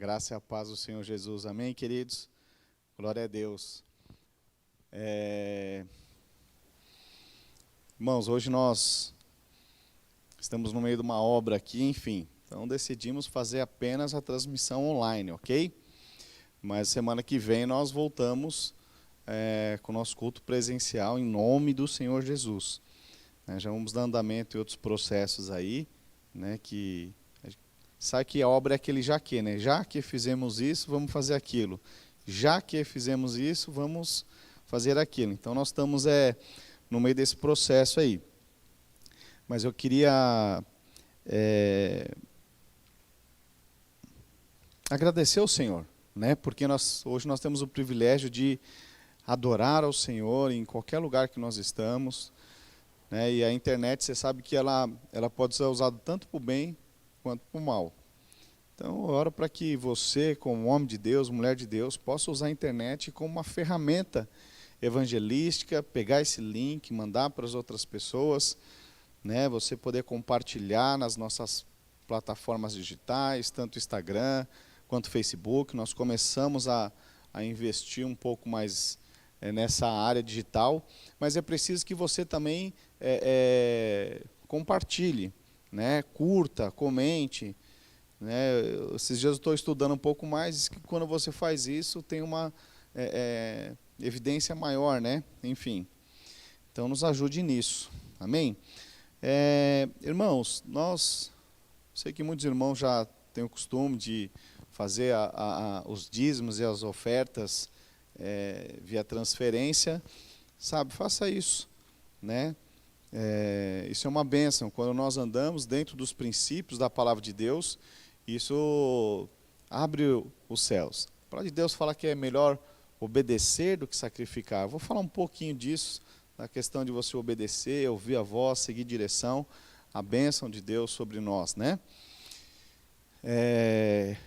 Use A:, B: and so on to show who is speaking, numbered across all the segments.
A: graça e a paz do Senhor Jesus. Amém, queridos? Glória a Deus. Irmãos, hoje nós estamos no meio de uma obra aqui, enfim. Então decidimos fazer apenas a transmissão online, ok? Mas semana que vem nós voltamos com o nosso culto presencial em nome do Senhor Jesus. Já vamos dar andamento em outros processos aí, né, que sabe que a obra é aquele já que, né? Já que fizemos isso, vamos fazer aquilo. Já que fizemos isso, vamos fazer aquilo. Então nós estamos no meio desse processo aí. Mas eu queria agradecer ao Senhor, né? Porque hoje nós temos o privilégio de adorar ao Senhor em qualquer lugar que nós estamos, né? E a internet, você sabe que ela pode ser usada tanto para o bem quanto para o mal. Então, eu oro para que você, como homem de Deus, mulher de Deus, possa usar a internet como uma ferramenta evangelística, pegar esse link, mandar para as outras pessoas, né? Você poder compartilhar nas nossas plataformas digitais, tanto Instagram quanto Facebook. Nós começamos a investir um pouco mais nessa área digital, mas é preciso que você também compartilhe, né? Curta, comente, né? Esses dias eu estou estudando um pouco mais, que quando você faz isso tem uma evidência maior, né? Enfim, então nos ajude nisso, amém? Irmãos, sei que muitos irmãos já têm o costume de fazer os dízimos e as ofertas via transferência, sabe? Faça isso, né? Isso é uma bênção, quando nós andamos dentro dos princípios da palavra de Deus, isso abre os céus. A palavra de Deus fala que é melhor obedecer do que sacrificar. Eu vou falar um pouquinho disso, da questão de você obedecer, ouvir a voz, seguir direção, a bênção de Deus sobre nós, né?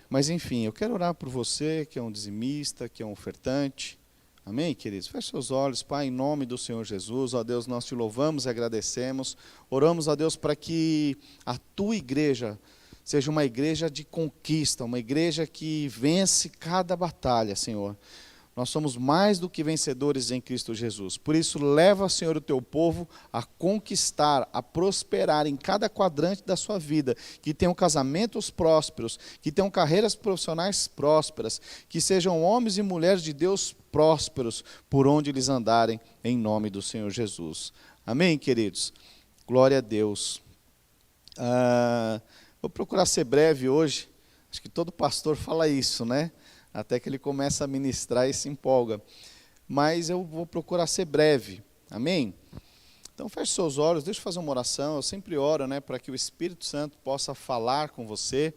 A: Mas enfim, eu quero orar por você, que é um dizimista, que é um ofertante. Amém, queridos? Feche seus olhos, Pai, em nome do Senhor Jesus. Ó Deus, nós te louvamos e agradecemos. Oramos a Deus para que a tua igreja seja uma igreja de conquista, uma igreja que vence cada batalha, Senhor. Nós somos mais do que vencedores em Cristo Jesus. Por isso, leva, Senhor, o teu povo a conquistar, a prosperar em cada quadrante da sua vida. Que tenham casamentos prósperos, que tenham carreiras profissionais prósperas, que sejam homens e mulheres de Deus prósperos por onde eles andarem, em nome do Senhor Jesus. Amém, queridos? Glória a Deus. Vou procurar ser breve hoje. Acho que todo pastor fala isso, né? Até que ele começa a ministrar e se empolga. Mas eu vou procurar ser breve. Amém? Então feche seus olhos, deixa eu fazer uma oração. Eu sempre oro, né, para que o Espírito Santo possa falar com você,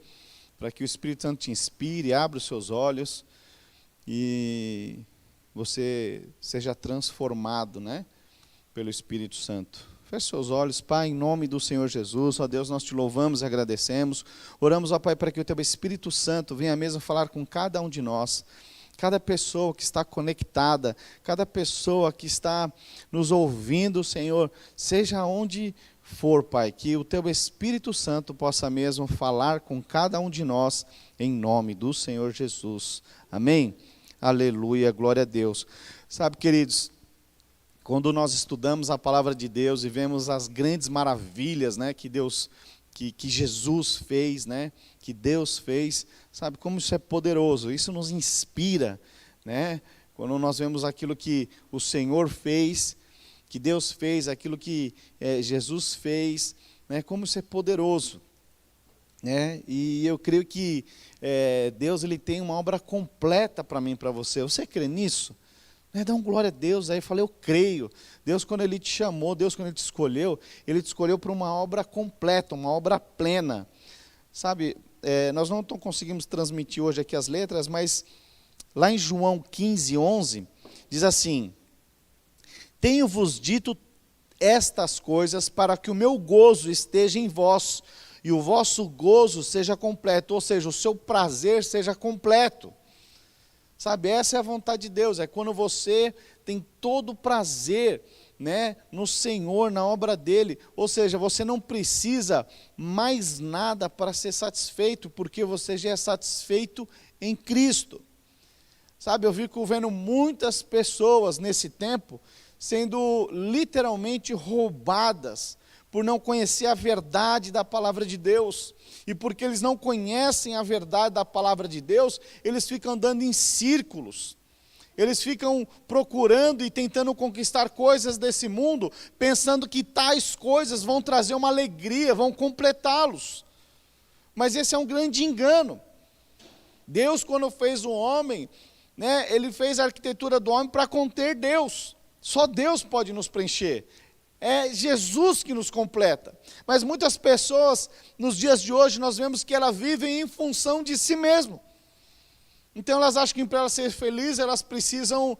A: para que o Espírito Santo te inspire, abra os seus olhos e você seja transformado, né, pelo Espírito Santo. Feche seus olhos, Pai, em nome do Senhor Jesus. Ó Deus, nós te louvamos e agradecemos. Oramos, ó Pai, para que o teu Espírito Santo venha mesmo falar com cada um de nós. Cada pessoa que está conectada, cada pessoa que está nos ouvindo, Senhor, seja onde for, Pai, que o teu Espírito Santo possa mesmo falar com cada um de nós, em nome do Senhor Jesus. Amém? Aleluia, glória a Deus. Sabe, queridos, quando nós estudamos a palavra de Deus e vemos as grandes maravilhas, né, que Jesus fez, né, que Deus fez, sabe como isso é poderoso, isso nos inspira, né? Quando nós vemos aquilo que o Senhor fez, que Deus fez, aquilo que Jesus fez, né, como isso é poderoso, né? E eu creio que Deus ele tem uma obra completa para mim e para você. Você crê nisso? Dá um glória a Deus, aí eu falei, eu creio. Deus, quando Ele te chamou, Deus, quando Ele te escolheu para uma obra completa, uma obra plena. Sabe, nós não conseguimos transmitir hoje aqui as letras, mas lá em João 15:11, diz assim: tenho-vos dito estas coisas para que o meu gozo esteja em vós, e o vosso gozo seja completo, ou seja, o seu prazer seja completo. Sabe, essa é a vontade de Deus, é quando você tem todo o prazer, né, no Senhor, na obra dele, ou seja, você não precisa mais nada para ser satisfeito, porque você já é satisfeito em Cristo. Sabe, eu fico vendo muitas pessoas nesse tempo sendo literalmente roubadas por não conhecer a verdade da palavra de Deus. E porque eles não conhecem a verdade da palavra de Deus, eles ficam andando em círculos. Eles ficam procurando e tentando conquistar coisas desse mundo, pensando que tais coisas vão trazer uma alegria, vão completá-los. Mas esse é um grande engano. Deus, quando fez o homem, né, ele fez a arquitetura do homem para conter Deus. Só Deus pode nos preencher. É Jesus que nos completa. Mas muitas pessoas, nos dias de hoje, nós vemos que elas vivem em função de si mesmo. Então elas acham que para elas serem felizes, elas precisam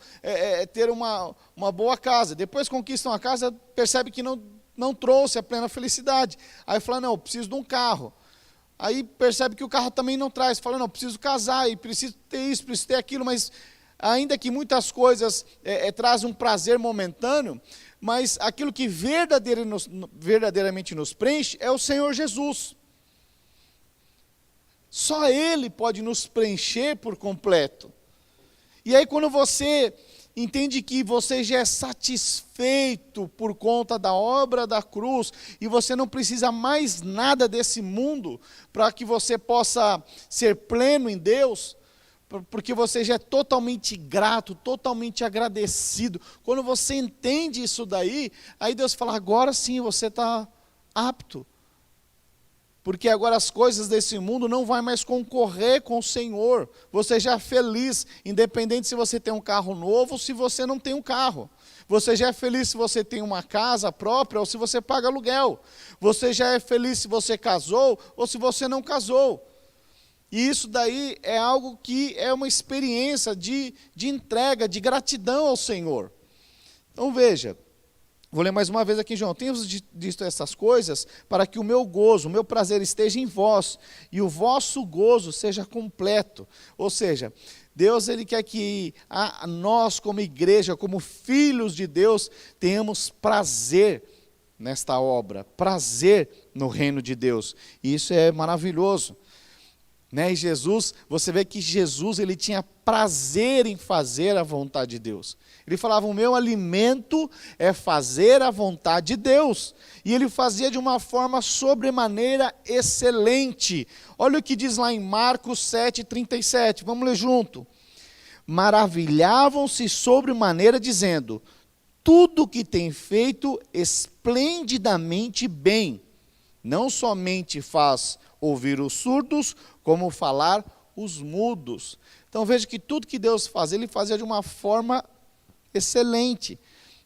A: ter uma boa casa. Depois conquistam a casa, percebe que não trouxe a plena felicidade. Aí fala, não, eu preciso de um carro. Aí percebe que o carro também não traz. Fala, não, eu preciso casar, e preciso ter isso, preciso ter aquilo. Mas ainda que muitas coisas trazem um prazer momentâneo, mas aquilo que verdadeiramente nos preenche é o Senhor Jesus. Só Ele pode nos preencher por completo. E aí quando você entende que você já é satisfeito por conta da obra da cruz, e você não precisa mais nada desse mundo, para que você possa ser pleno em Deus, porque você já é totalmente grato, totalmente agradecido. Quando você entende isso daí, aí Deus fala, agora sim você está apto. Porque agora as coisas desse mundo não vão mais concorrer com o Senhor. Você já é feliz, independente se você tem um carro novo ou se você não tem um carro. Você já é feliz se você tem uma casa própria ou se você paga aluguel. Você já é feliz se você casou ou se você não casou. E isso daí é algo que é uma experiência de entrega, de gratidão ao Senhor. Então veja, vou ler mais uma vez aqui, João. Tenho dito essas coisas para que o meu gozo, o meu prazer esteja em vós e o vosso gozo seja completo. Ou seja, Deus ele quer que nós como igreja, como filhos de Deus, tenhamos prazer nesta obra, prazer no reino de Deus. E isso é maravilhoso. Né? E Jesus, você vê que Jesus ele tinha prazer em fazer a vontade de Deus. Ele falava, o meu alimento é fazer a vontade de Deus. E ele fazia de uma forma sobremaneira excelente. Olha o que diz lá em Marcos 7:37, vamos ler junto. Maravilhavam-se sobremaneira dizendo, tudo que tem feito esplendidamente bem, não somente faz ouvir os surdos, como falar os mudos. Então veja que tudo que Deus fazia, Ele fazia de uma forma excelente,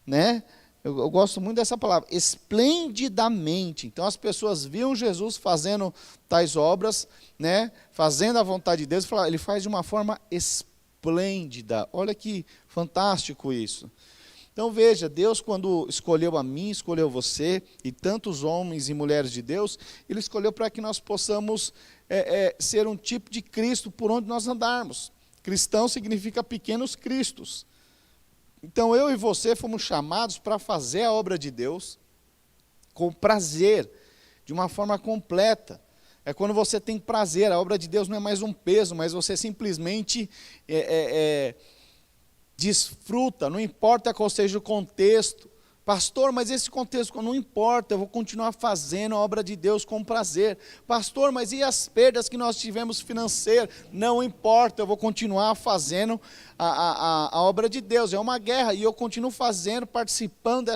A: né? Eu gosto muito dessa palavra, esplendidamente. Então as pessoas viam Jesus fazendo tais obras, né? Fazendo a vontade de Deus, ele faz de uma forma esplêndida. Olha que fantástico isso. Então veja, Deus quando escolheu a mim, escolheu você, e tantos homens e mulheres de Deus, Ele escolheu para que nós possamos ser um tipo de Cristo por onde nós andarmos. Cristão significa pequenos cristos. Então eu e você fomos chamados para fazer a obra de Deus com prazer, de uma forma completa. É quando você tem prazer, a obra de Deus não é mais um peso, mas você simplesmente desfruta, não importa qual seja o contexto. Pastor, mas esse contexto não importa, eu vou continuar fazendo a obra de Deus com prazer. Pastor, mas e as perdas que nós tivemos financeiras? Não importa, eu vou continuar fazendo a obra de Deus. É uma guerra e eu continuo fazendo, participando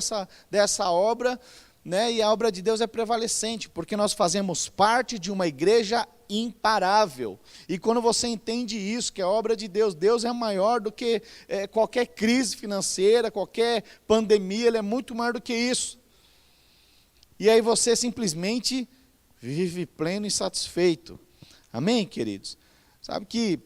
A: dessa obra, né? E a obra de Deus é prevalecente, porque nós fazemos parte de uma igreja imparável. E quando você entende isso, que a obra de Deus, Deus é maior do que qualquer crise financeira, qualquer pandemia, Ele é muito maior do que isso. E aí você simplesmente vive pleno e satisfeito. Amém, queridos? Sabe que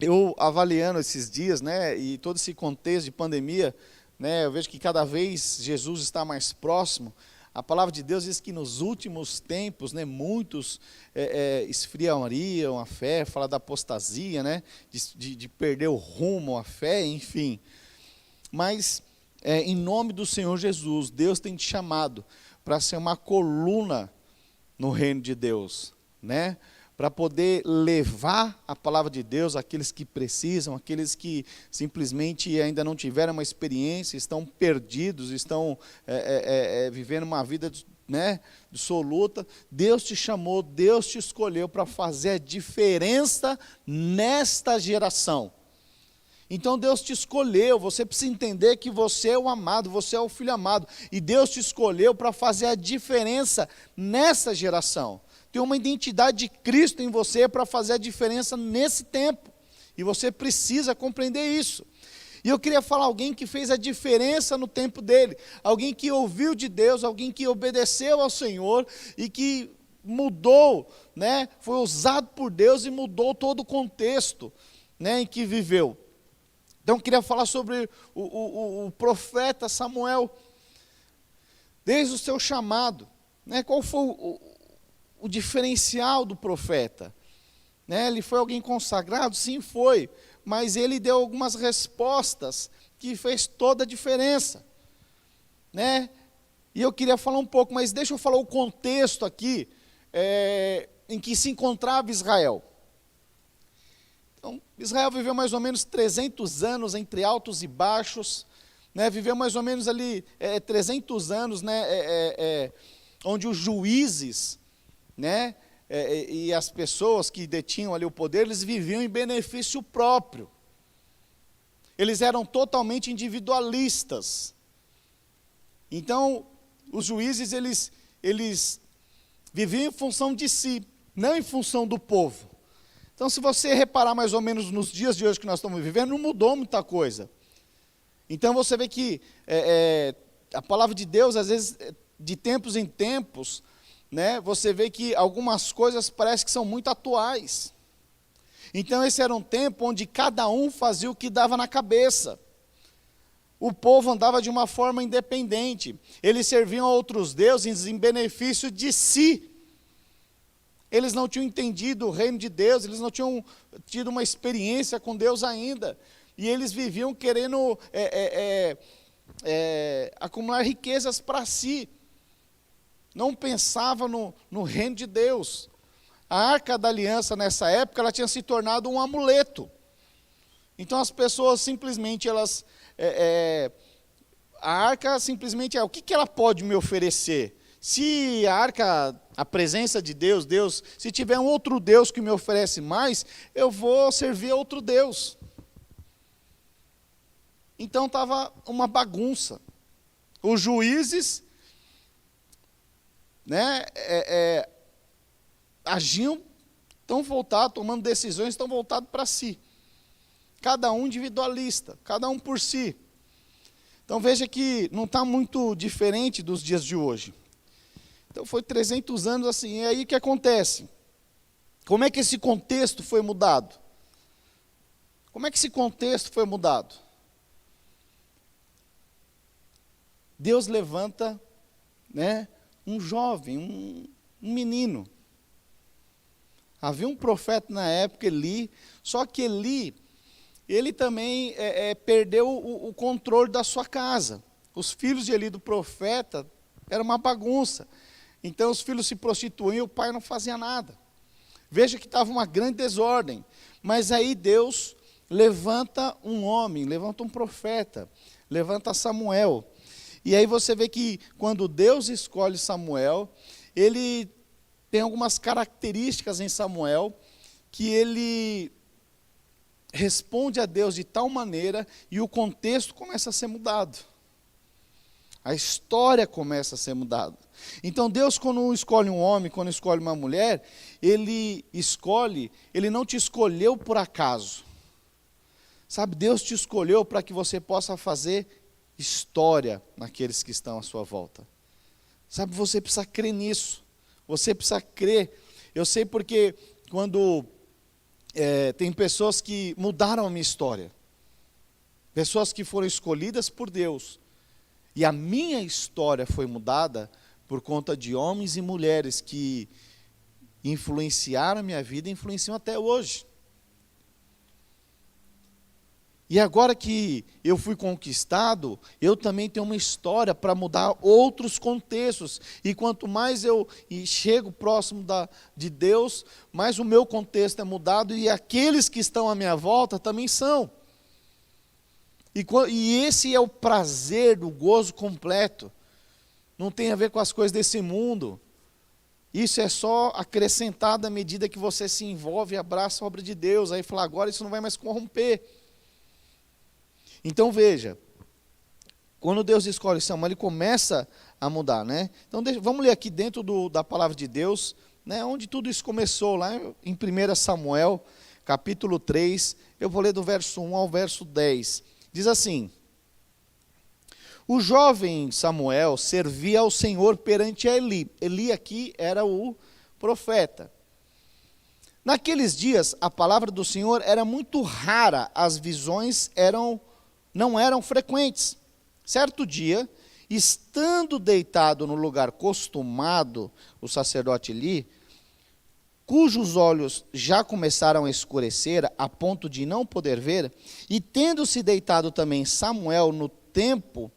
A: eu avaliando esses dias, né, e todo esse contexto de pandemia, né, eu vejo que cada vez Jesus está mais próximo. A palavra de Deus diz que nos últimos tempos, né, muitos esfriariam a fé, fala da apostasia, né, de perder o rumo à fé, enfim. Mas, em nome do Senhor Jesus, Deus tem te chamado para ser uma coluna no reino de Deus, né, para poder levar a palavra de Deus àqueles que precisam, àqueles que simplesmente ainda não tiveram uma experiência, estão perdidos, estão vivendo uma vida dissoluta. Deus te chamou, Deus te escolheu para fazer a diferença nesta geração. Então Deus te escolheu, você precisa entender que você é o amado, você é o filho amado, e Deus te escolheu para fazer a diferença nessa geração. Tem uma identidade de Cristo em você para fazer a diferença nesse tempo, e você precisa compreender isso. E eu queria falar alguém que fez a diferença no tempo dele, alguém que ouviu de Deus, alguém que obedeceu ao Senhor e que mudou, foi usado por Deus e mudou todo o contexto em que viveu. Então eu queria falar sobre o profeta Samuel, desde o seu chamado. Qual foi o diferencial do profeta? Ele foi alguém consagrado? Sim, foi. Mas ele deu algumas respostas que fez toda a diferença. E eu queria falar um pouco, mas deixa eu falar o contexto aqui em que se encontrava Israel. Então, Israel viveu mais ou menos 300 anos entre altos e baixos, viveu mais ou menos ali 300 anos, onde os juízes, e as pessoas que detinham ali o poder, eles viviam em benefício próprio. Eles eram totalmente individualistas. Então, os juízes, eles viviam em função de si, não em função do povo. Então, se você reparar mais ou menos nos dias de hoje que nós estamos vivendo, não mudou muita coisa. Então, você vê que a palavra de Deus, às vezes, de tempos em tempos, você vê que algumas coisas parecem que são muito atuais. Então, esse era um tempo onde cada um fazia o que dava na cabeça. O povo andava de uma forma independente. Eles serviam a outros deuses em benefício de si. Eles não tinham entendido o reino de Deus, eles não tinham tido uma experiência com Deus ainda. E eles viviam querendo acumular riquezas para si. Não pensava no reino de Deus. A Arca da Aliança, nessa época, ela tinha se tornado um amuleto. Então, as pessoas simplesmente, a Arca simplesmente o que ela pode me oferecer? Se a Arca, a presença de Deus, se tiver um outro Deus que me oferece mais, eu vou servir a outro Deus. Então, estava uma bagunça. Os juízes agiam tão voltados, tomando decisões tão voltadas para si. Cada um individualista, cada um por si. Então veja que não está muito diferente dos dias de hoje. Então foi 300 anos assim, e aí o que acontece? Como é que esse contexto foi mudado? Como é que esse contexto foi mudado? Deus levanta, um jovem, um menino. Havia um profeta na época, Eli, só que Eli, ele também perdeu o controle da sua casa. Os filhos de Eli, do profeta, era uma bagunça. Então os filhos se prostituíam e o pai não fazia nada. Veja que estava uma grande desordem. Mas aí Deus levanta um homem, levanta um profeta, levanta Samuel. E aí você vê que quando Deus escolhe Samuel, ele tem algumas características em Samuel que ele responde a Deus de tal maneira e o contexto começa a ser mudado. A história começa a ser mudada. Então Deus, quando escolhe um homem, quando escolhe uma mulher, ele não te escolheu por acaso. Sabe, Deus te escolheu para que você possa fazer história naqueles que estão à sua volta. Sabe, você precisa crer nisso. Você precisa crer. Eu sei porque quando tem pessoas que mudaram a minha história. Pessoas que foram escolhidas por Deus. E a minha história foi mudada por conta de homens e mulheres que influenciaram a minha vida e influenciam até hoje. E agora que eu fui conquistado, eu também tenho uma história para mudar outros contextos. E quanto mais eu chego próximo de Deus, mais o meu contexto é mudado e aqueles que estão à minha volta também são. E esse é o prazer do gozo completo. Não tem a ver com as coisas desse mundo. Isso é só acrescentado à medida que você se envolve e abraça a obra de Deus. Aí fala, agora isso não vai mais corromper. Então veja, quando Deus escolhe Samuel, ele começa a mudar, né? Então vamos ler aqui dentro da palavra de Deus, né, onde tudo isso começou, lá em 1 Samuel, capítulo 3, eu vou ler do verso 1 ao verso 10. Diz assim: o jovem Samuel servia ao Senhor perante a Eli. Eli aqui era o profeta. Naqueles dias, a palavra do Senhor era muito rara, as visões não eram frequentes. Certo dia, estando deitado no lugar costumado, o sacerdote Eli, cujos olhos já começaram a escurecer a ponto de não poder ver, e tendo-se deitado também Samuel no templo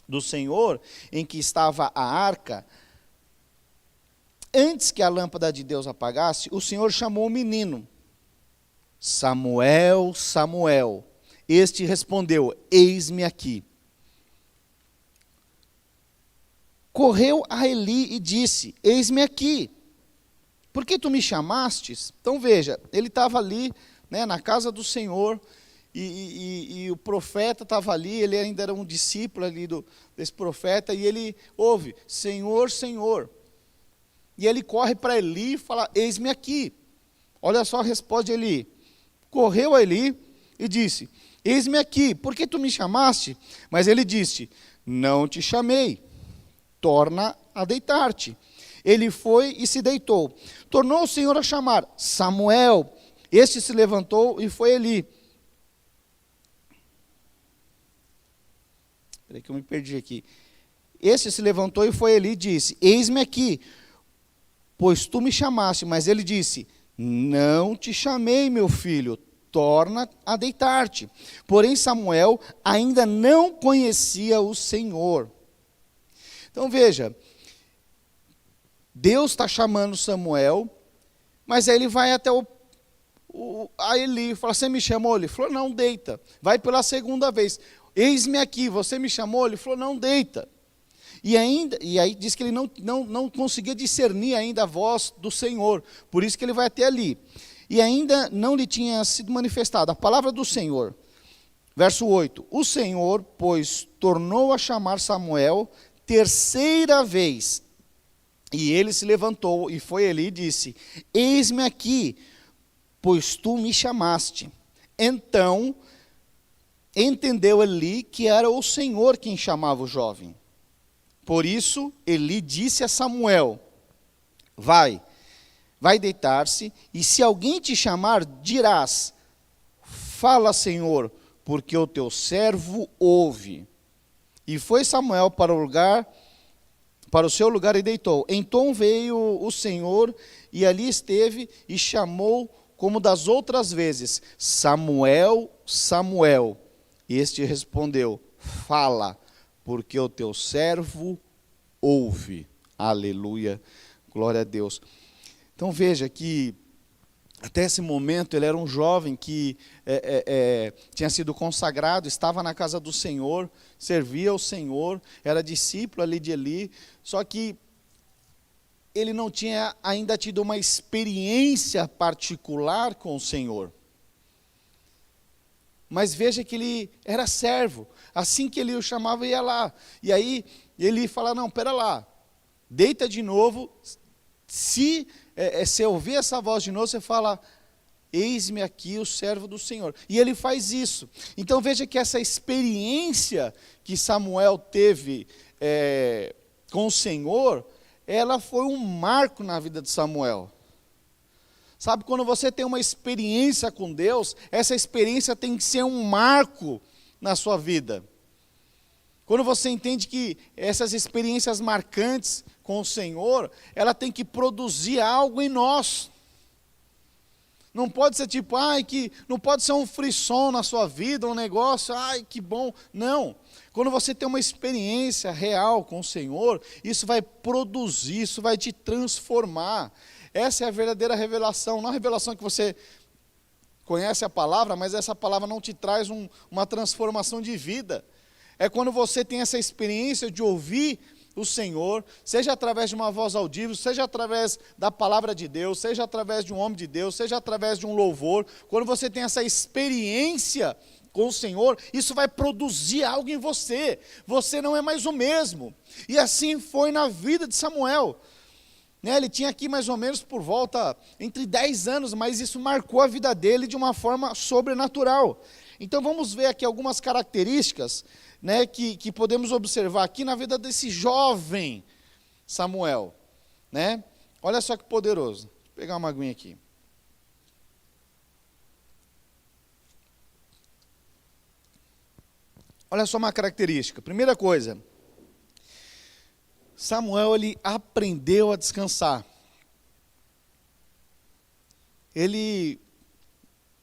A: do Senhor, em que estava a arca, antes que a lâmpada de Deus apagasse, o Senhor chamou o menino: Samuel, Samuel. Este respondeu: eis-me aqui. Correu a Eli e disse: eis-me aqui. Por que tu me chamastes? Então veja, ele estava ali, né, na casa do Senhor, e o profeta estava ali, ele ainda era um discípulo ali desse profeta, e ele ouve: Senhor, Senhor. E ele corre para Eli e fala: eis-me aqui. Olha só a resposta de Eli. Correu a Eli e disse: eis-me aqui, por que tu me chamaste? Mas ele disse: não te chamei, torna a deitar-te. Ele foi e se deitou. Tornou o Senhor a chamar: Samuel. Este se levantou e foi Eli. Espera aí que eu me perdi aqui. Este se levantou e foi Eli e disse: eis-me aqui, pois tu me chamaste. Mas ele disse: não te chamei, meu filho, torna a deitar-te. Porém Samuel ainda não conhecia o Senhor. Então veja, Deus está chamando Samuel, mas aí ele vai até a Eli, fala: você me chamou? Ele falou: não, deita. Vai pela segunda vez: eis-me aqui, você me chamou? Ele falou: não, deita. E aí diz que ele não conseguia discernir ainda a voz do Senhor, por isso que ele vai até ali. E ainda não lhe tinha sido manifestada a palavra do Senhor. Verso 8: o Senhor, pois, tornou a chamar Samuel terceira vez. E ele se levantou e foi ali e disse: eis-me aqui, pois tu me chamaste. Então entendeu Eli que era o Senhor quem chamava o jovem. Por isso Eli disse a Samuel: vai deitar-se, e se alguém te chamar, dirás: fala, Senhor, porque o teu servo ouve. E foi Samuel para o seu lugar e deitou. Então veio o Senhor e ali esteve e chamou como das outras vezes: Samuel, Samuel. E este respondeu: fala, porque o teu servo ouve. Aleluia, glória a Deus. Então veja que até esse momento ele era um jovem que tinha sido consagrado, estava na casa do Senhor, servia ao Senhor, era discípulo ali de Eli, só que ele não tinha ainda tido uma experiência particular com o Senhor. Mas veja que ele era servo, assim que ele o chamava, ia lá. E aí ele fala: não, pera lá, deita de novo. Se ouvir essa voz de novo, você fala: eis-me aqui, o servo do Senhor. E ele faz isso. Então veja que essa experiência que Samuel teve com o Senhor, ela foi um marco na vida de Samuel. Sabe, quando você tem uma experiência com Deus, essa experiência tem que ser um marco na sua vida. Quando você entende que essas experiências marcantes com o Senhor, ela tem que produzir algo em nós. Não pode ser tipo, não pode ser um frisson na sua vida, um negócio, que bom. Não. Quando você tem uma experiência real com o Senhor, isso vai produzir, isso vai te transformar. Essa é a verdadeira revelação, não a revelação que você conhece a palavra, mas essa palavra não te traz uma transformação de vida. É quando você tem essa experiência de ouvir o Senhor, seja através de uma voz audível, seja através da palavra de Deus, seja através de um homem de Deus, seja através de um louvor. Quando você tem essa experiência com o Senhor, isso vai produzir algo em você. Você não é mais o mesmo. E assim foi na vida de Samuel. Ele tinha aqui mais ou menos por volta entre 10 anos, mas isso marcou a vida dele de uma forma sobrenatural. Então vamos ver aqui algumas características, que podemos observar aqui na vida desse jovem Samuel. Olha só que poderoso. Vou pegar uma aguinha aqui. Olha só uma característica. Primeira coisa, Samuel, ele aprendeu a descansar. Ele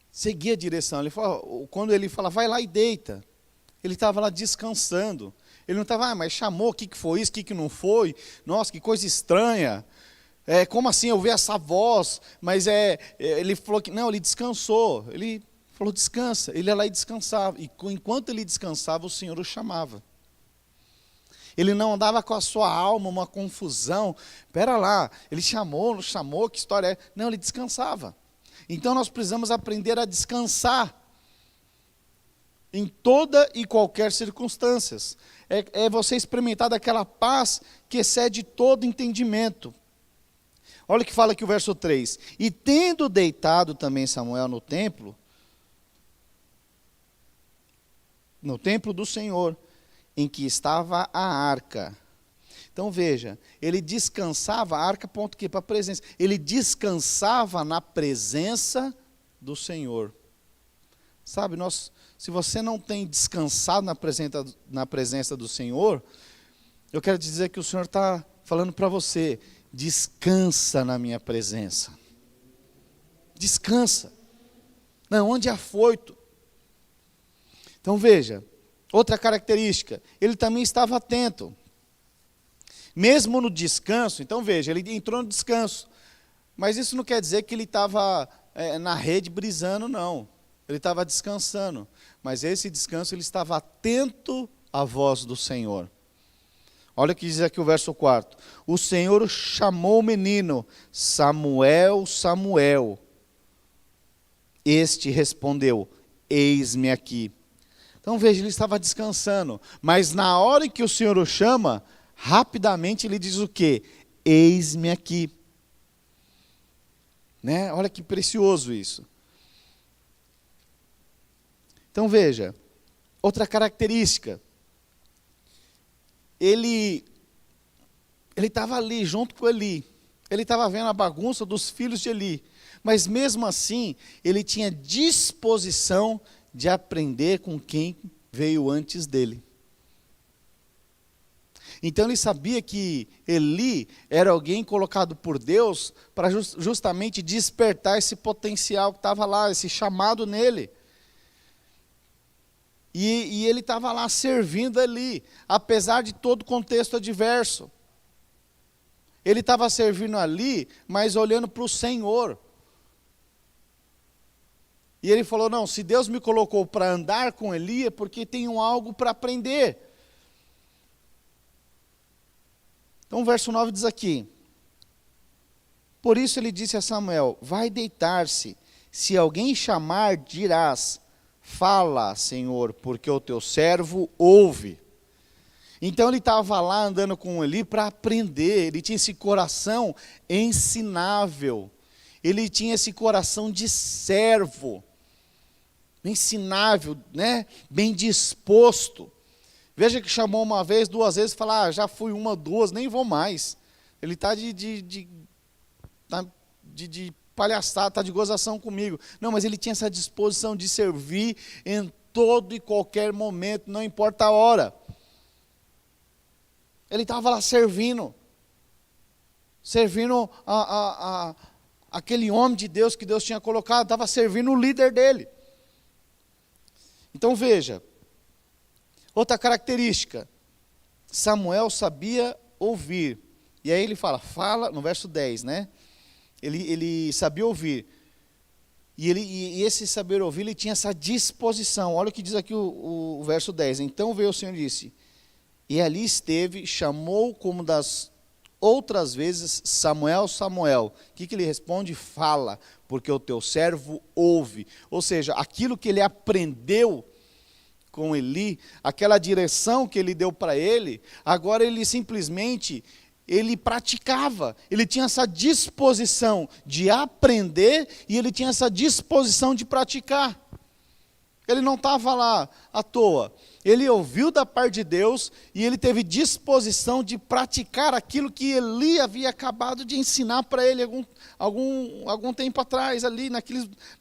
A: seguia a direção. Quando ele fala, vai lá e deita, ele estava lá descansando. Ele não estava, mas chamou, o que foi isso, o que não foi? Nossa, que coisa estranha. Como assim eu vi essa voz? Mas ele falou que não, ele descansou. Ele falou, descansa. Ele ia lá e descansava. E enquanto ele descansava, o Senhor o chamava. Ele não andava com a sua alma, uma confusão. Espera lá, ele chamou, não chamou, que história é? Não, ele descansava. Então nós precisamos aprender a descansar em toda e qualquer circunstância. É você experimentar daquela paz que excede todo entendimento. Olha o que fala aqui o verso 3. E tendo deitado também Samuel no templo do Senhor, em que estava a arca. Então veja, ele descansava, a arca ponto que para a presença. Ele descansava na presença do Senhor. Sabe, se você não tem descansado na presença do Senhor, eu quero te dizer que o Senhor está falando para você, descansa na minha presença. Descansa. Não, onde é afoito. Então veja, outra característica, ele também estava atento. Mesmo no descanso, então veja, ele entrou no descanso. Mas isso não quer dizer que ele estava na rede brisando, não. Ele estava descansando. Mas esse descanso, ele estava atento à voz do Senhor. Olha o que diz aqui o verso 4. O Senhor chamou o menino, Samuel, Samuel. Este respondeu, eis-me aqui. Então veja, ele estava descansando, mas na hora que o Senhor o chama, rapidamente ele diz o quê? Eis-me aqui. Olha que precioso isso. Então veja, outra característica, ele estava ali junto com Eli, ele estava vendo a bagunça dos filhos de Eli, mas mesmo assim, ele tinha disposição de aprender com quem veio antes dele. Então ele sabia que Eli era alguém colocado por Deus para justamente despertar esse potencial que estava lá, esse chamado nele. E ele estava lá servindo ali, apesar de todo o contexto adverso. Ele estava servindo ali, mas olhando para o Senhor. E ele falou, não, se Deus me colocou para andar com Eli, é porque tenho algo para aprender. Então o verso 9 diz aqui, por isso ele disse a Samuel, vai deitar-se, se alguém chamar, dirás, fala, Senhor, porque o teu servo ouve. Então ele estava lá andando com Eli para aprender, ele tinha esse coração ensinável, ele tinha esse coração de servo, ensinável, bem disposto. Veja que chamou uma vez, 2 vezes, fala, já fui 1, 2, nem vou mais. Ele está de palhaçada, está de gozação comigo. Não, mas ele tinha essa disposição de servir em todo e qualquer momento, não importa a hora. Ele estava lá servindo aquele homem de Deus que Deus tinha colocado, estava servindo o líder dele. Então veja, outra característica, Samuel sabia ouvir. E aí ele fala no verso 10, né? Ele sabia ouvir. E esse saber ouvir, ele tinha essa disposição. Olha o que diz aqui o verso 10. Então veio o Senhor e disse, e ali esteve, chamou como das outras vezes, Samuel, Samuel. O que ele responde? Fala, porque o teu servo ouve. Ou seja, aquilo que ele aprendeu com Eli, aquela direção que ele deu para ele, agora ele simplesmente, ele praticava, ele tinha essa disposição de aprender e ele tinha essa disposição de praticar. Ele não estava lá à toa, ele ouviu da parte de Deus e ele teve disposição de praticar aquilo que Eli havia acabado de ensinar para ele algum tempo atrás, ali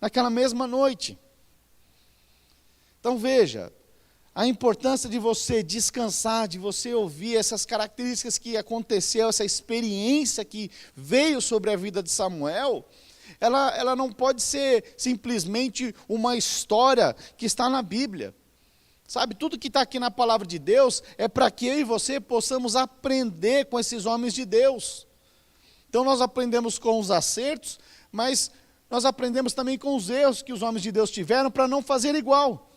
A: naquela mesma noite. Então veja, a importância de você descansar, de você ouvir essas características que aconteceu, essa experiência que veio sobre a vida de Samuel, ela não pode ser simplesmente uma história que está na Bíblia. Sabe, tudo que está aqui na palavra de Deus é para que eu e você possamos aprender com esses homens de Deus. Então nós aprendemos com os acertos, mas nós aprendemos também com os erros que os homens de Deus tiveram para não fazer igual.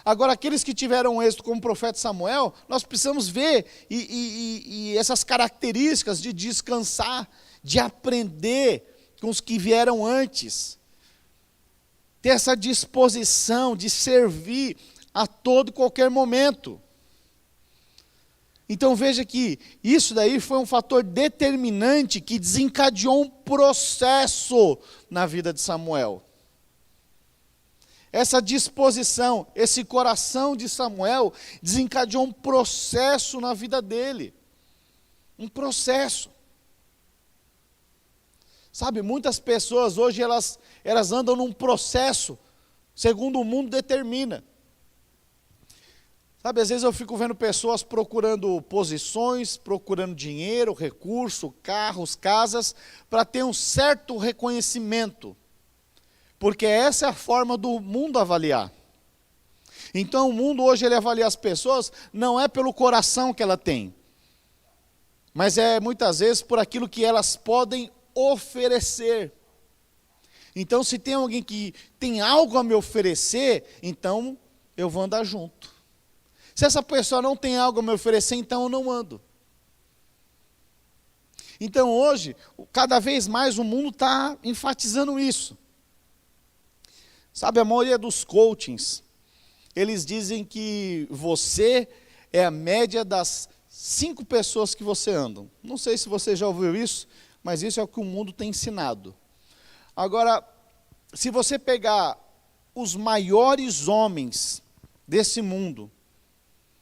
A: Agora, aqueles que tiveram êxito como o profeta Samuel, nós precisamos ver e essas características de descansar, de aprender com os que vieram antes. Ter essa disposição de servir a todo e qualquer momento. Então veja que isso daí foi um fator determinante que desencadeou um processo na vida de Samuel. Essa disposição, esse coração de Samuel desencadeou um processo na vida dele. Um processo. Sabe, muitas pessoas hoje elas andam num processo segundo o mundo determina. Sabe, às vezes eu fico vendo pessoas procurando posições, procurando dinheiro, recurso, carros, casas, para ter um certo reconhecimento. Porque essa é a forma do mundo avaliar. Então o mundo hoje ele avalia as pessoas não é pelo coração que ela tem, mas é muitas vezes por aquilo que elas podem oferecer. Então se tem alguém que tem algo a me oferecer, então eu vou andar junto. Se essa pessoa não tem algo a me oferecer, então eu não ando. Então hoje, cada vez mais o mundo está enfatizando isso. Sabe, a maioria dos coachings, eles dizem que você é a média das 5 pessoas que você anda. Não sei se você já ouviu isso, mas isso é o que o mundo tem ensinado. Agora, se você pegar os maiores homens desse mundo,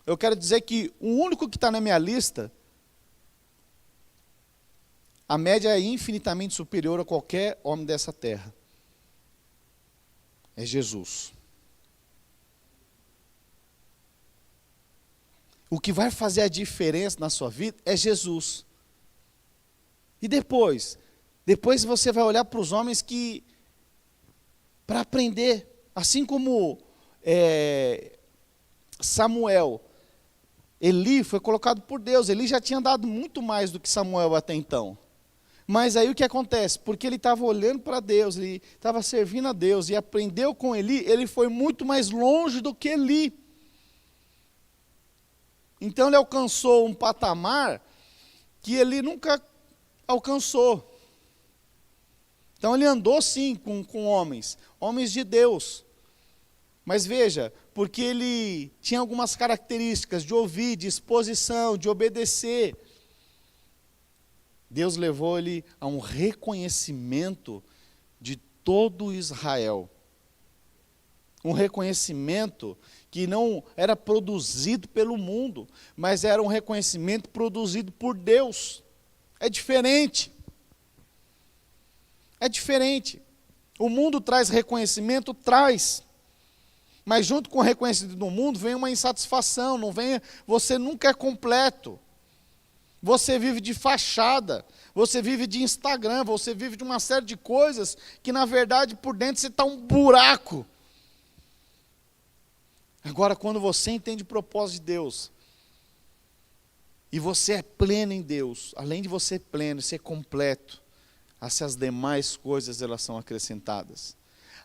A: eu quero dizer que o único que está na minha lista, a média é infinitamente superior a qualquer homem dessa terra. É Jesus. O que vai fazer a diferença na sua vida é Jesus. E depois você vai olhar para os homens que, para aprender, assim como Samuel, Eli foi colocado por Deus, Eli já tinha dado muito mais do que Samuel até então. Mas aí o que acontece? Porque ele estava olhando para Deus, ele estava servindo a Deus e aprendeu com Eli, ele foi muito mais longe do que Eli. Então ele alcançou um patamar que Eli nunca alcançou. Então ele andou sim com homens de Deus. Mas veja, porque ele tinha algumas características de ouvir, de exposição, de obedecer. Deus levou ele a um reconhecimento de todo Israel. Um reconhecimento que não era produzido pelo mundo, mas era um reconhecimento produzido por Deus. É diferente. É diferente. O mundo traz reconhecimento, traz. Mas junto com o reconhecimento do mundo vem uma insatisfação, você nunca é completo. Você vive de fachada, você vive de Instagram, você vive de uma série de coisas que na verdade por dentro você está um buraco. Agora, quando você entende o propósito de Deus, e você é pleno em Deus, além de você ser pleno, ser completo, as demais coisas elas são acrescentadas.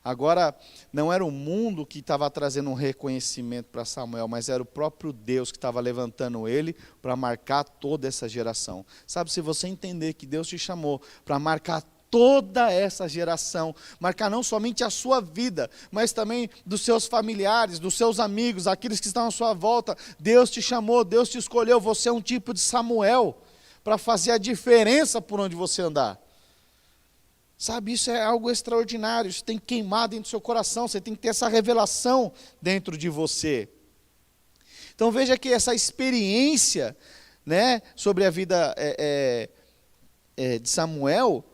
A: Agora, não era o mundo que estava trazendo um reconhecimento para Samuel, mas era o próprio Deus que estava levantando ele para marcar toda essa geração. Sabe, se você entender que Deus te chamou para marcar toda essa geração, marcar não somente a sua vida, mas também dos seus familiares, dos seus amigos, aqueles que estão à sua volta, Deus te chamou, Deus te escolheu, você é um tipo de Samuel, para fazer a diferença por onde você andar. Sabe, isso é algo extraordinário, isso tem que queimar dentro do seu coração, você tem que ter essa revelação dentro de você. Então veja que essa experiência, né, sobre a vida de Samuel,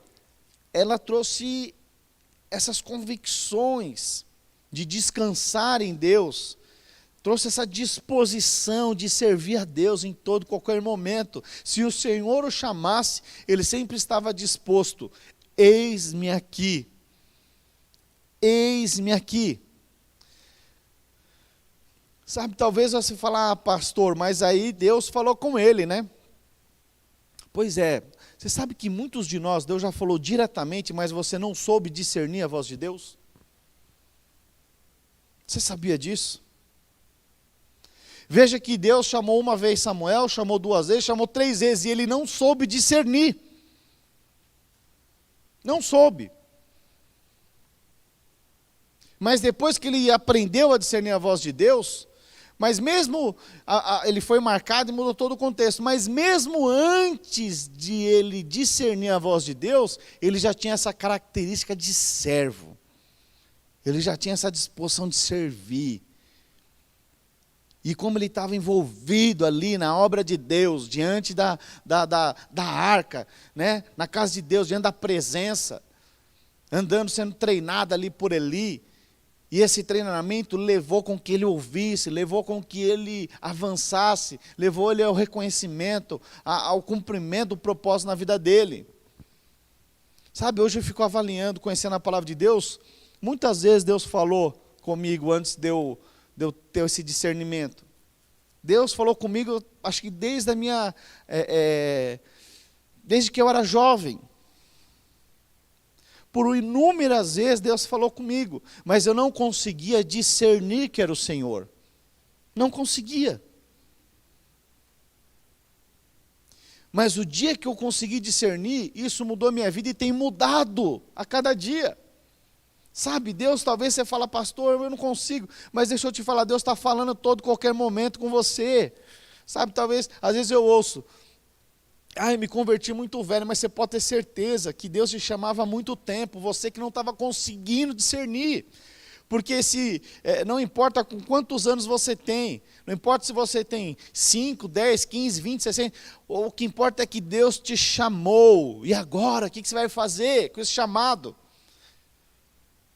A: ela trouxe essas convicções de descansar em Deus, trouxe essa disposição de servir a Deus em todo qualquer momento. Se o Senhor o chamasse, ele sempre estava disposto. Eis-me aqui, eis-me aqui. Sabe, talvez você fale, pastor, mas aí Deus falou com ele, né? Pois é, você sabe que muitos de nós, Deus já falou diretamente, mas você não soube discernir a voz de Deus? Você sabia disso? Veja que Deus chamou uma vez Samuel, chamou 2 vezes, chamou 3 vezes, e ele não soube discernir. Não soube. Mas depois que ele aprendeu a discernir a voz de Deus, mas mesmo, ele foi marcado e mudou todo o contexto, mas mesmo antes de ele discernir a voz de Deus, ele já tinha essa característica de servo. Ele já tinha essa disposição de servir. E como ele estava envolvido ali na obra de Deus, diante da arca, né? Na casa de Deus, diante da presença, andando, sendo treinado ali por Eli, e esse treinamento levou com que ele ouvisse, levou com que ele avançasse, levou ele ao reconhecimento, ao cumprimento do propósito na vida dele. Sabe, hoje eu fico avaliando, conhecendo a palavra de Deus, muitas vezes Deus falou comigo antes de eu ter esse discernimento. Deus falou comigo, acho que desde que eu era jovem. Por inúmeras vezes Deus falou comigo, mas eu não conseguia discernir que era o Senhor. Não conseguia. Mas o dia que eu consegui discernir, isso mudou a minha vida e tem mudado a cada dia. Sabe, Deus, talvez você fala, pastor, eu não consigo, mas deixa eu te falar, Deus está falando todo, qualquer momento com você. Sabe, talvez, às vezes eu ouço, me converti muito velho, mas você pode ter certeza que Deus te chamava há muito tempo, você que não estava conseguindo discernir. Porque não importa com quantos anos você tem, não importa se você tem 5, 10, 15, 20, 60, o que importa é que Deus te chamou. E agora, o que você vai fazer com esse chamado?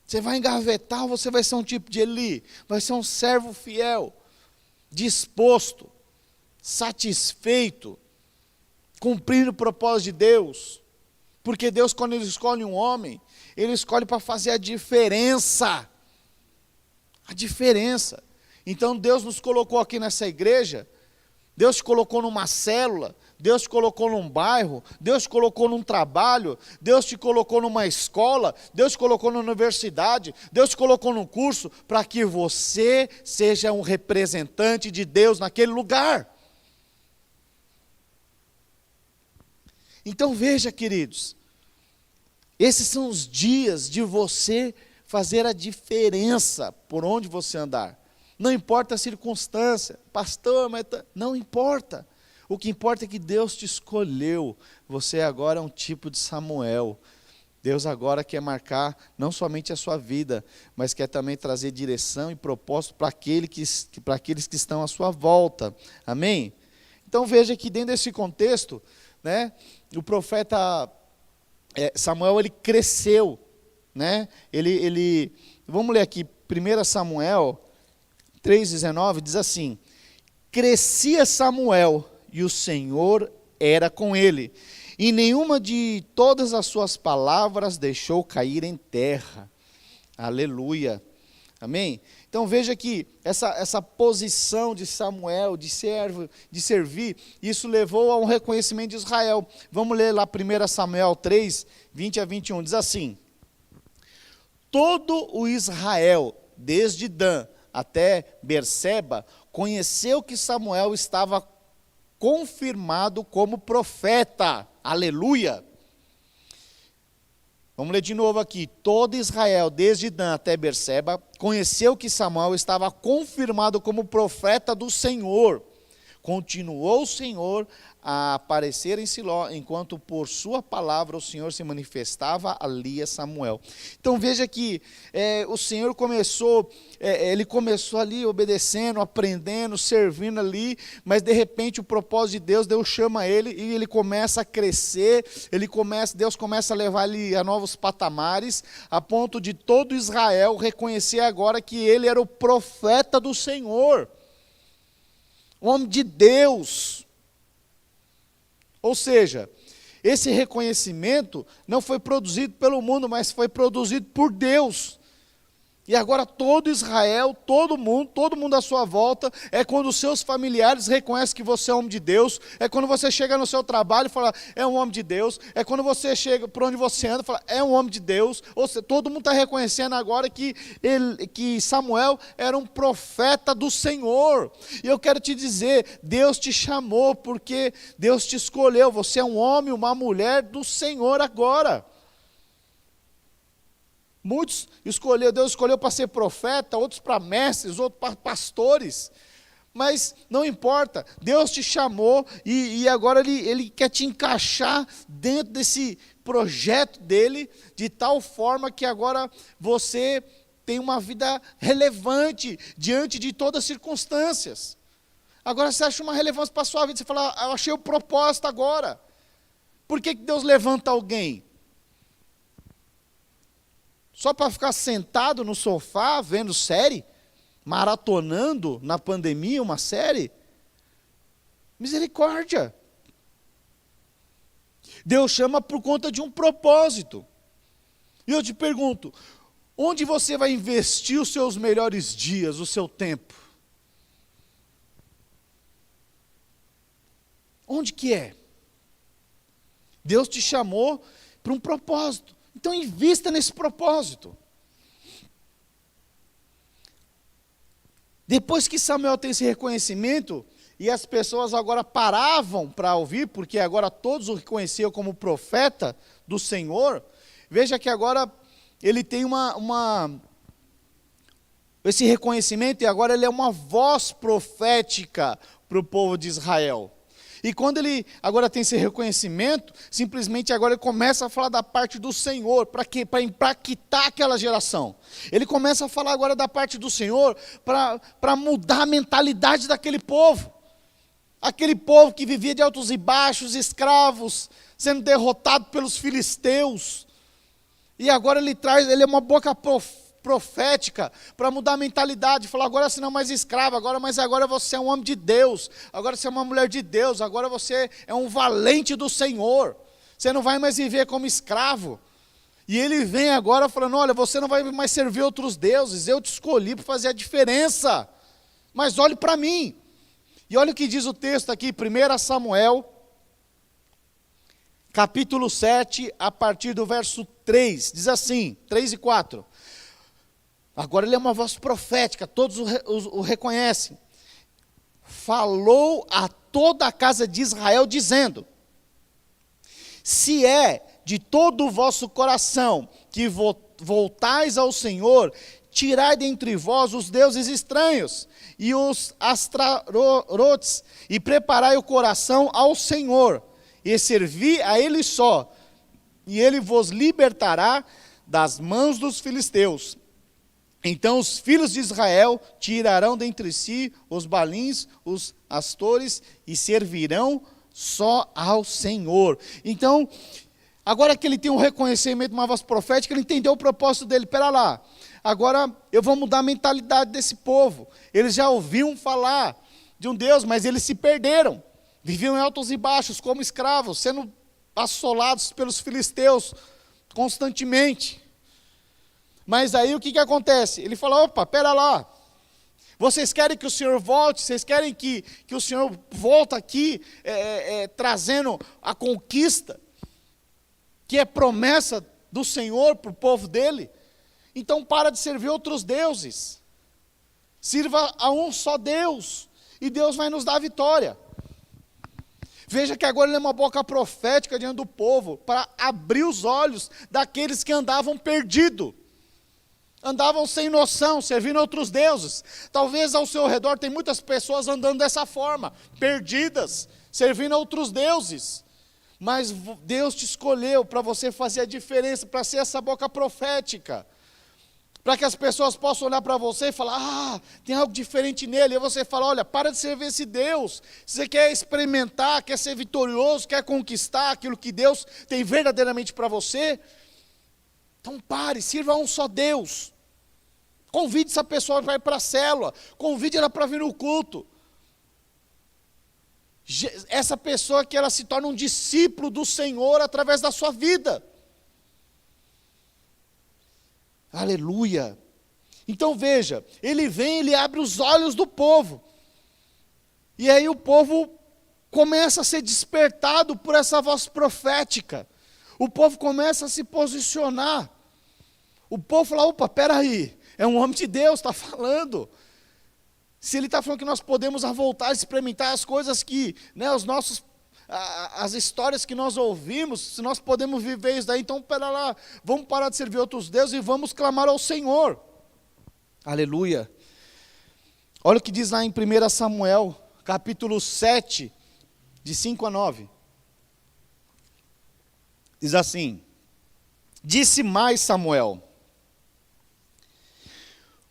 A: Você vai engavetar ou você vai ser um tipo de Eli? Vai ser um servo fiel, disposto, satisfeito, cumprindo o propósito de Deus. Porque Deus, quando Ele escolhe um homem, Ele escolhe para fazer a diferença. A diferença. Então Deus nos colocou aqui nessa igreja, Deus te colocou numa célula, Deus te colocou num bairro, Deus te colocou num trabalho, Deus te colocou numa escola, Deus te colocou na universidade, Deus te colocou num curso, para que você seja um representante de Deus naquele lugar. Então veja, queridos, esses são os dias de você fazer a diferença por onde você andar. Não importa a circunstância, pastor, mas não importa. O que importa é que Deus te escolheu. Você agora é um tipo de Samuel. Deus agora quer marcar não somente a sua vida, mas quer também trazer direção e propósito para aqueles que estão à sua volta. Amém? Então veja que dentro desse contexto, né, o profeta Samuel, ele cresceu. Né? Vamos ler aqui, 1 Samuel 3,19, diz assim: crescia Samuel, e o Senhor era com ele, e nenhuma de todas as suas palavras deixou cair em terra. Aleluia. Amém? Então veja que essa posição de Samuel, de servir, isso levou a um reconhecimento de Israel. Vamos ler lá 1 Samuel 3, 20 a 21, diz assim: todo o Israel, desde Dan até Berseba, conheceu que Samuel estava confirmado como profeta. Aleluia! Vamos ler de novo aqui. Todo Israel, desde Dan até Berseba, conheceu que Samuel estava confirmado como profeta do Senhor. Continuou o Senhor a aparecer em Siló, enquanto por sua palavra o Senhor se manifestava ali a Samuel. Então veja que o Senhor começou, ele começou ali obedecendo, aprendendo, servindo ali, mas de repente o propósito de Deus chama ele e ele começa a crescer, Deus começa a levar ele a novos patamares, a ponto de todo Israel reconhecer agora que ele era o profeta do Senhor, o homem de Deus. Ou seja, esse reconhecimento não foi produzido pelo mundo, mas foi produzido por Deus. E agora todo Israel, todo mundo à sua volta, é quando os seus familiares reconhecem que você é homem de Deus, é quando você chega no seu trabalho e fala, é um homem de Deus, é quando você chega por onde você anda e fala, é um homem de Deus. Ou seja, todo mundo está reconhecendo agora que Samuel era um profeta do Senhor. E eu quero te dizer, Deus te chamou porque Deus te escolheu, você é um homem, uma mulher do Senhor agora. Muitos Deus escolheu para ser profeta, outros para mestres, outros para pastores, mas não importa, Deus te chamou e agora Ele quer te encaixar dentro desse projeto dEle, de tal forma que agora você tem uma vida relevante diante de todas as circunstâncias. Agora você acha uma relevância para a sua vida, você fala, eu achei o propósito agora. Por que Deus levanta alguém? Só para ficar sentado no sofá, vendo série? Maratonando na pandemia uma série? Misericórdia. Deus chama por conta de um propósito. E eu te pergunto, onde você vai investir os seus melhores dias, o seu tempo? Onde que é? Deus te chamou para um propósito. Então invista nesse propósito. Depois que Samuel tem esse reconhecimento, e as pessoas agora paravam para ouvir, porque agora todos o reconheciam como profeta do Senhor, veja que agora ele tem esse reconhecimento, e agora ele é uma voz profética para o povo de Israel. E quando ele agora tem esse reconhecimento, simplesmente agora ele começa a falar da parte do Senhor. Para quê? Para impactar aquela geração. Ele começa a falar agora da parte do Senhor para mudar a mentalidade daquele povo. Aquele povo que vivia de altos e baixos, escravos, sendo derrotado pelos filisteus. E agora ele é uma boca profética para mudar a mentalidade, falar, agora você não é mais escravo, mas agora você é um homem de Deus, agora você é uma mulher de Deus, agora você é um valente do Senhor, você não vai mais viver como escravo. E ele vem agora falando, olha, você não vai mais servir outros deuses, eu te escolhi para fazer a diferença, mas olhe para mim. E olha o que diz o texto aqui, 1 Samuel, capítulo 7, a partir do verso 3, diz assim, 3 e 4. Agora ele é uma voz profética, todos o reconhecem. Falou a toda a casa de Israel, dizendo, se é de todo o vosso coração que voltais ao Senhor, tirai dentre vós os deuses estranhos e os astarotes, e preparai o coração ao Senhor, e servi a Ele só, e Ele vos libertará das mãos dos filisteus. Então os filhos de Israel tirarão dentre si os balins, os astores, e servirão só ao Senhor. Então, agora que ele tem um reconhecimento, uma voz profética, ele entendeu o propósito dele. Espera lá, agora eu vou mudar a mentalidade desse povo. Eles já ouviam falar de um Deus, mas eles se perderam. Viviam em altos e baixos, como escravos, sendo assolados pelos filisteus constantemente. Mas aí o que acontece? Ele fala, opa, pera lá, vocês querem que o Senhor volte? Vocês querem que o Senhor volte aqui, trazendo a conquista, que é promessa do Senhor para o povo dele? Então para de servir outros deuses, sirva a um só Deus, e Deus vai nos dar a vitória. Veja que agora ele é uma boca profética diante do povo, para abrir os olhos daqueles que andavam perdidos, andavam sem noção, servindo a outros deuses. Talvez ao seu redor tem muitas pessoas andando dessa forma, perdidas, servindo a outros deuses. Mas Deus te escolheu para você fazer a diferença, para ser essa boca profética, para que as pessoas possam olhar para você e falar, tem algo diferente nele. E você fala, olha, para de servir esse Deus. Se você quer experimentar, quer ser vitorioso, quer conquistar aquilo que Deus tem verdadeiramente para você, então pare, sirva a um só Deus. Convide essa pessoa para ir para a célula, convide ela para vir no culto. Essa pessoa que ela se torna um discípulo do Senhor através da sua vida. Aleluia. Então veja, ele vem, ele abre os olhos do povo. E aí o povo começa a ser despertado por essa voz profética. O povo começa a se posicionar. O povo fala, opa, peraí, é um homem de Deus, está falando. Se ele está falando que nós podemos voltar a experimentar as coisas que, as histórias que nós ouvimos, se nós podemos viver isso daí, então pera lá, vamos parar de servir outros deuses e vamos clamar ao Senhor. Aleluia. Olha o que diz lá em 1 Samuel, capítulo 7, de 5 a 9. Diz assim, disse mais Samuel,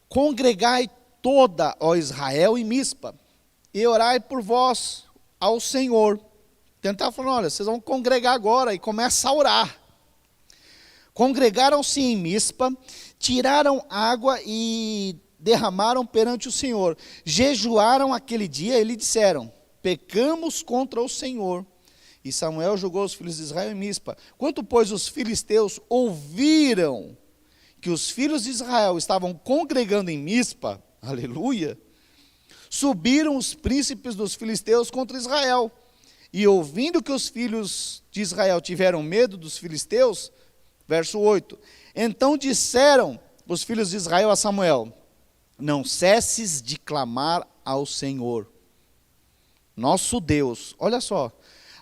A: congregai toda, ó Israel, em Mispa, e orai por vós ao Senhor. Então ele estava falando, olha, vocês vão congregar agora, e começa a orar. Congregaram-se em Mispa, tiraram água e derramaram perante o Senhor. Jejuaram aquele dia e lhe disseram, pecamos contra o Senhor. E Samuel julgou os filhos de Israel em Mispa. Quanto, pois, os filisteus ouviram que os filhos de Israel estavam congregando em Mispa, aleluia, subiram os príncipes dos filisteus contra Israel. E ouvindo que os filhos de Israel tiveram medo dos filisteus, verso 8, então disseram os filhos de Israel a Samuel, não cesses de clamar ao Senhor, nosso Deus. Olha só,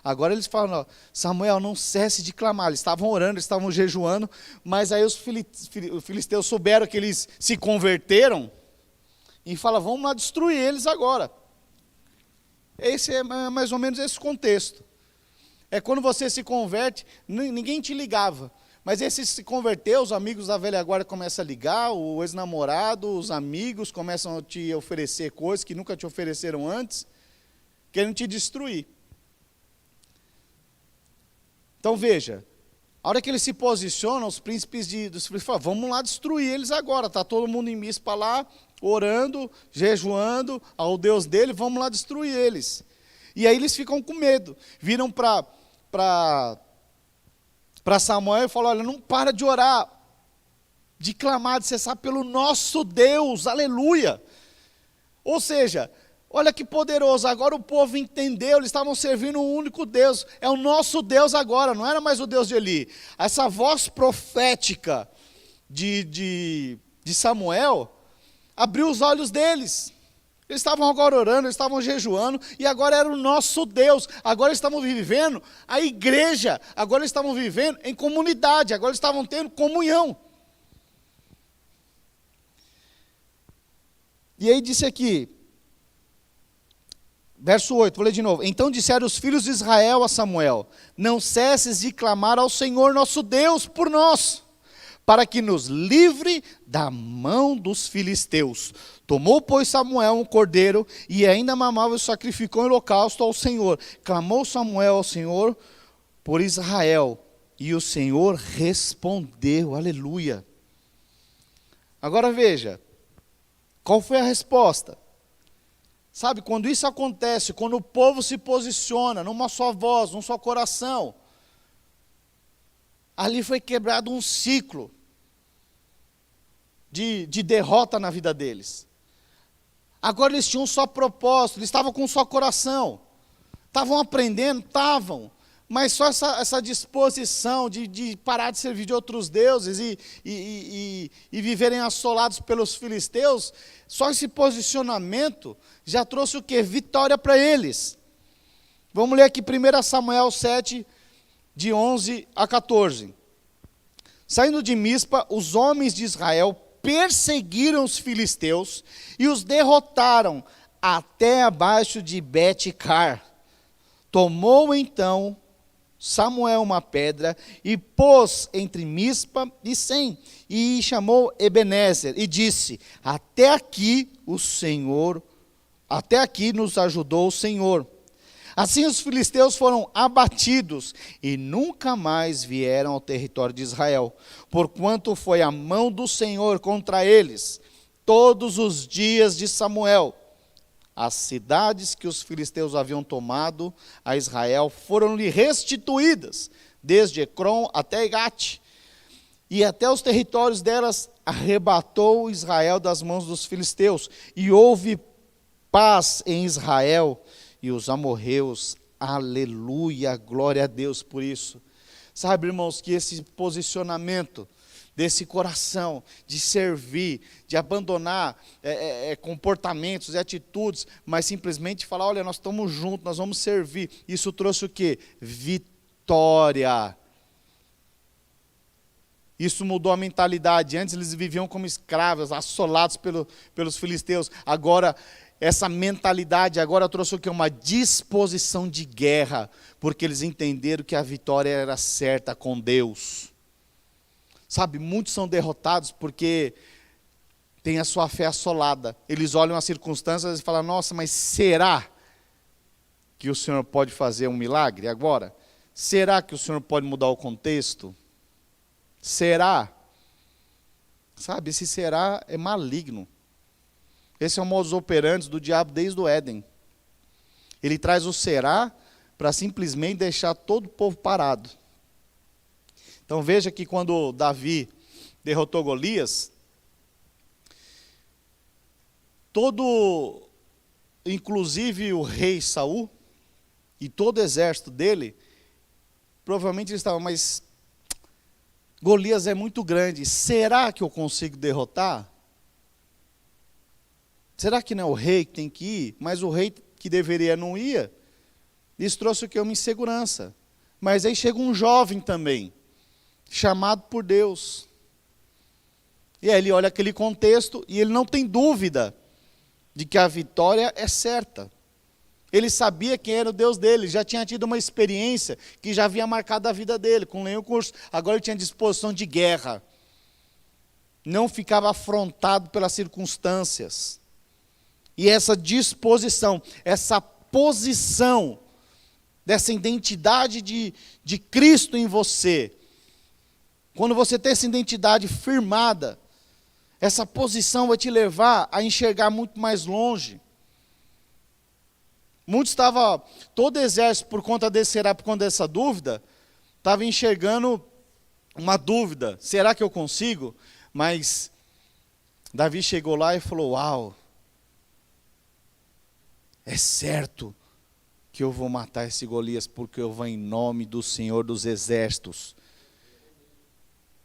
A: agora eles falam, Samuel, não cesse de clamar. Eles estavam orando, eles estavam jejuando, mas aí os filisteus souberam que eles se converteram, e falam, vamos lá destruir eles agora. Esse é mais ou menos esse contexto. É quando você se converte, ninguém te ligava, mas esse se converteu, os amigos da velha guarda começam a ligar, o ex-namorado, os amigos começam a te oferecer coisas que nunca te ofereceram antes, querendo te destruir. Então veja, a hora que eles se posicionam, os príncipes dos filisteus falam, vamos lá destruir eles agora, está todo mundo em Mispa lá, orando, jejuando ao Deus dele, vamos lá destruir eles. E aí eles ficam com medo, viram para Samuel e falam, olha, não para de orar, de clamar, de cessar pelo nosso Deus, aleluia. Ou seja, olha que poderoso, agora o povo entendeu, eles estavam servindo um único Deus, é o nosso Deus agora, não era mais o Deus de Eli. Essa voz profética de Samuel abriu os olhos deles. Eles estavam agora orando, eles estavam jejuando, e agora era o nosso Deus. Agora eles estavam vivendo a igreja, agora eles estavam vivendo em comunidade, agora eles estavam tendo comunhão. E aí disse aqui, verso 8, vou ler de novo. Então disseram os filhos de Israel a Samuel, não cesses de clamar ao Senhor nosso Deus por nós, para que nos livre da mão dos filisteus. Tomou, pois, Samuel um cordeiro, e ainda mamava e sacrificou em holocausto ao Senhor. Clamou Samuel ao Senhor por Israel, e o Senhor respondeu, aleluia. Agora veja, qual foi a resposta? Sabe, quando isso acontece, quando o povo se posiciona numa só voz, num só coração, Ali foi quebrado um ciclo de derrota na vida deles. Agora eles tinham um só propósito, eles estavam com um só coração. Estavam aprendendo? Estavam. Mas só essa disposição de parar de servir de outros deuses e viverem assolados pelos filisteus, só esse posicionamento já trouxe o quê? Vitória para eles. Vamos ler aqui 1 Samuel 7, de 11 a 14. Saindo de Mispa, os homens de Israel perseguiram os filisteus e os derrotaram até abaixo de Bet-car. Tomou então Samuel uma pedra e pôs entre Mispa e Sem, e chamou Ebenezer, e disse: até aqui nos ajudou o Senhor. Assim os filisteus foram abatidos e nunca mais vieram ao território de Israel, porquanto foi a mão do Senhor contra eles todos os dias de Samuel. As cidades que os filisteus haviam tomado a Israel foram-lhe restituídas, desde Ecrom até Gate, e até os territórios delas arrebatou Israel das mãos dos filisteus, e houve paz em Israel e os amorreus. Aleluia, glória a Deus por isso. Sabe, irmãos, que esse posicionamento desse coração, de servir, de abandonar comportamentos e atitudes, mas simplesmente falar, olha, nós estamos juntos, nós vamos servir. Isso trouxe o quê? Vitória. Isso mudou a mentalidade. Antes eles viviam como escravos, assolados pelos filisteus. Agora, essa mentalidade agora trouxe o quê? Uma disposição de guerra, porque eles entenderam que a vitória era certa com Deus. Sabe, muitos são derrotados porque têm a sua fé assolada. Eles olham as circunstâncias e falam, nossa, mas será que o Senhor pode fazer um milagre agora? Será que o Senhor pode mudar o contexto? Será? Sabe, esse será é maligno. Esse é o modus operandi do diabo desde o Éden. Ele traz o será para simplesmente deixar todo o povo parado. Então veja que quando Davi derrotou Golias, inclusive o rei Saul e todo o exército dele, provavelmente eles estavam, mas Golias é muito grande, será que eu consigo derrotar? Será que não é o rei que tem que ir? Mas o rei que deveria não ia. Isso trouxe o que? Uma insegurança. Mas aí chega um jovem também, chamado por Deus. E aí ele olha aquele contexto e ele não tem dúvida de que a vitória é certa. Ele sabia quem era o Deus dele, já tinha tido uma experiência que já havia marcado a vida dele, com lenho curso. Agora ele tinha disposição de guerra. Não ficava afrontado pelas circunstâncias. E essa disposição, essa posição, dessa identidade de Cristo em você, quando você tem essa identidade firmada, essa posição vai te levar a enxergar muito mais longe. Todo exército, por conta dessa dúvida, estava enxergando uma dúvida, será que eu consigo? Mas Davi chegou lá e falou, uau, é certo que eu vou matar esse Golias, porque eu vou em nome do Senhor dos Exércitos.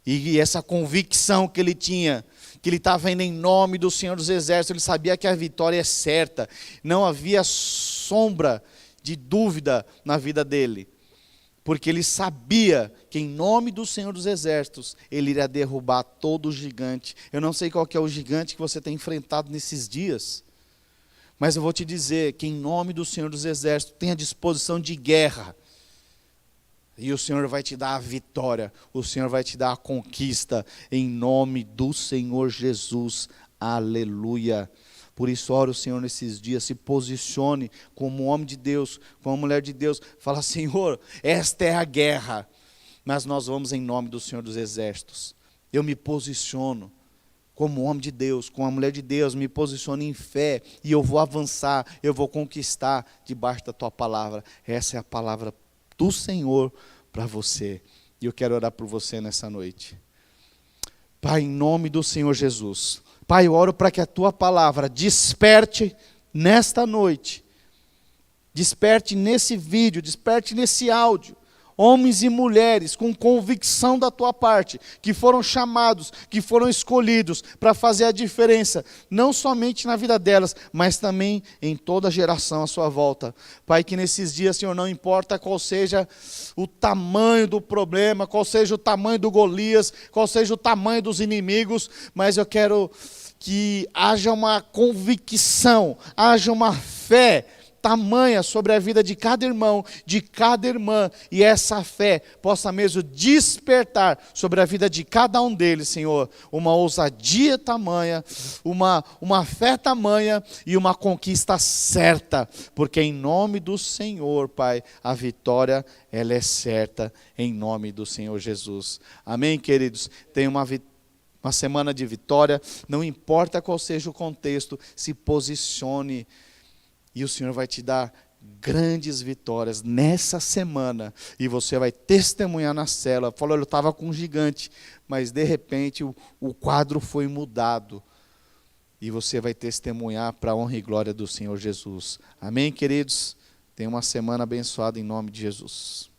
A: E essa convicção que ele tinha, que ele estava indo em nome do Senhor dos Exércitos, ele sabia que a vitória é certa, não havia sombra de dúvida na vida dele, porque ele sabia que em nome do Senhor dos Exércitos, ele iria derrubar todo o gigante. Eu não sei qual que é o gigante que você tem enfrentado nesses dias, mas eu vou te dizer que em nome do Senhor dos Exércitos, tenha disposição de guerra, e o Senhor vai te dar a vitória, o Senhor vai te dar a conquista, em nome do Senhor Jesus, aleluia. Por isso, ora o Senhor nesses dias, se posicione como homem de Deus, como mulher de Deus, fala, Senhor, esta é a guerra, mas nós vamos em nome do Senhor dos Exércitos. Eu me posiciono como homem de Deus, como a mulher de Deus, me posiciono em fé, e eu vou avançar, eu vou conquistar debaixo da tua palavra. Essa é a palavra do Senhor para você, E eu quero orar por você nessa noite. Pai, em nome do Senhor Jesus. Pai, eu oro para que a tua palavra desperte nesta noite. Desperte nesse vídeo, desperte nesse áudio. Homens e mulheres com convicção da tua parte, que foram chamados, que foram escolhidos para fazer a diferença, não somente na vida delas, mas também em toda a geração à sua volta. Pai, que nesses dias, Senhor, não importa qual seja o tamanho do problema, qual seja o tamanho do Golias, qual seja o tamanho dos inimigos, mas eu quero que haja uma convicção, haja uma fé tamanha sobre a vida de cada irmão, de cada irmã, e essa fé possa mesmo despertar sobre a vida de cada um deles, Senhor, uma ousadia tamanha, uma fé tamanha e uma conquista certa, porque em nome do Senhor, Pai, a vitória, ela é certa, em nome do Senhor Jesus. Amém, queridos? Tenha uma semana de vitória, não importa qual seja o contexto, se posicione. E o Senhor vai te dar grandes vitórias nessa semana. E você vai testemunhar na célula. Falou, eu estava com um gigante, mas de repente o quadro foi mudado. E você vai testemunhar para a honra e glória do Senhor Jesus. Amém, queridos? Tenha uma semana abençoada em nome de Jesus.